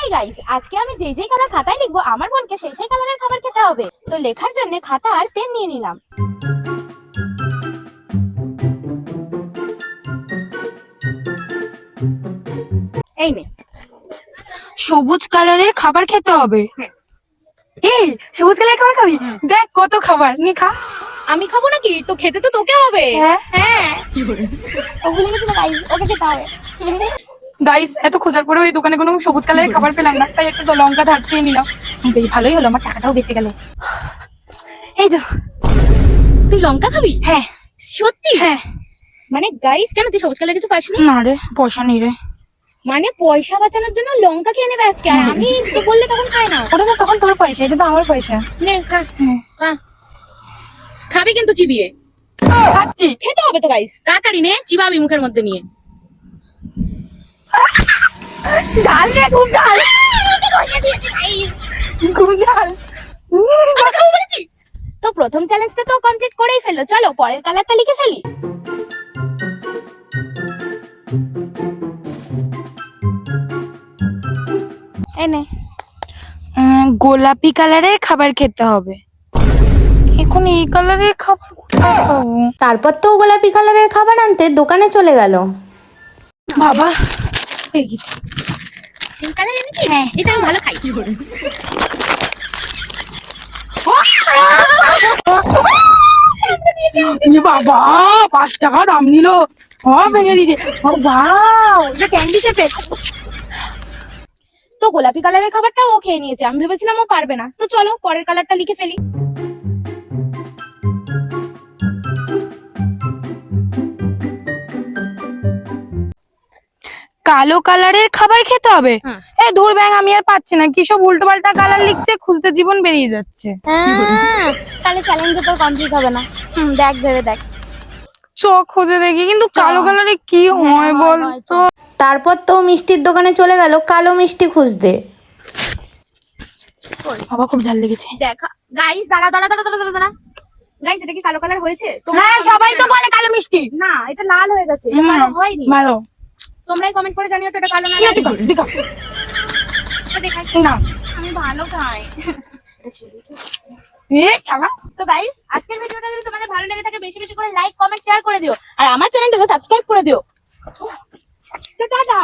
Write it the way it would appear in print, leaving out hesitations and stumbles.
Hi guys, আজকে আমি যেই কালার খাতায় লিখবো আমার বোনকে সেই কালারের খাবার খেতে হবে। তো লেখার জন্য খাতা আর পেন নিয়ে নিলাম। এই নে। সবুজ কালারের খাবার খেতে হবে। এই সবুজ কালারের খাবার খাবি? দেখ কত খাবার, নি খা। আমি খাবো নাকি? তো খেতে তো তোকে হবে। হ্যাঁ হ্যাঁ, ওগুলো কিন্তু গাইস ওকে খেতে হবে। গাইস, এত খোঁজার পরেও এই দোকানে কোনো সবুজ কালারের খাবার পেলাম না, তাই একটা লঙ্কা ধার চেয়ে নিলাম। বেশ ভালোই হলো, আমার টাকাটাও বেঁচে গেল। এই তো। তুই লঙ্কা খাবি? হ্যাঁ। সত্যি? হ্যাঁ। মানে গাইস, কেন তুই সবুজ কালার কিছু পাসনি? না রে, পয়সা নেই রে। মানে পয়সা বাঁচানোর জন্য লঙ্কা খেয়ে নেবে আজকে, আর আমি তো বললে তখন খাই না। ওটা তো তখন তোর পয়সা, এটা তো আমার পয়সা। নে খা। হ্যাঁ। খা। খাবি কিন্তু চিবিয়ে। খাচ্ছি। খেতে হবে তো গাইস, তাড়াতাড়ি নে, চিবাবি মুখের মধ্যে নিয়ে। ঝাল রে, খুব ঝাল। খুব ঝাল। তো প্রথম চ্যালেঞ্জটা তো কমপ্লিট করেই ফেললো, চলো পরের কালারটা লিখে ফেলি। এনে গোলাপি কালারের খাবার খেতে হবে। এখন এই কালারের খাবার কোথায় পাবো? তারপর তো গোলাপি কালারের খাবার আনতে দোকানে চলে গেল। বাবা, পেয়ে গেছি। পিঙ্ক কালার এনেছি? হ্যাঁ। এটা আমি ভালো খাই। বাবা, 5 টাকা দাম নিল। ভেঙে দিয়েছে। এটা ক্যান্ডি শেপের। তো গোলাপি কালারের খাবারটা ও খেয়ে নিয়েছে, আমি ভেবেছিলাম ও পারবে না। তো চলো পরের কালারটা লিখে ফেলি। কালো কালারের খাবার খেতে হবে। হ্যাঁ। ধুর ব্যাং, আমি আর পাচ্ছি না, কি সব উল্টো পাল্টা কালার লিখছে, খুঁজতে জীবন বেরিয়ে যাচ্ছে। তাহলে চ্যালেঞ্জ তোর কমপ্লিট হবে না। দেখ ভেবে দেখ। চোখ খুঁজে দেখি, কিন্তু কালো কালারে কি হয় বলতো? তারপর তো মিষ্টির দোকানে চলে গেল কালো মিষ্টি খুঁজতে। বাবা, খুব ঝাল লেগেছে। দেখা গাইস, দাঁড়া দাঁড়া দাঁড়া দাঁড়া দাঁড়া। গাইস, এটা কি কালো কালার হয়েছে? হ্যাঁ, সবাই তো বলে কালো মিষ্টি। না, এটা লাল হয়ে গেছে, এটা কালো হয়নি। ভালো। তোমরাই কমেন্ট করে জানিও তো এটা কালো না লাল। এটা দেখাই না। আমি ভালো খাই। শালা। তো গাইস, আজকের ভিডিওটা যদি তোমাদের ভালো লেগে থাকে বেশি বেশি করে লাইক কমেন্ট শেয়ার করে দিও, আর আমার চ্যানেলটাকে সাবস্ক্রাইব করে দিও। তো টাটা।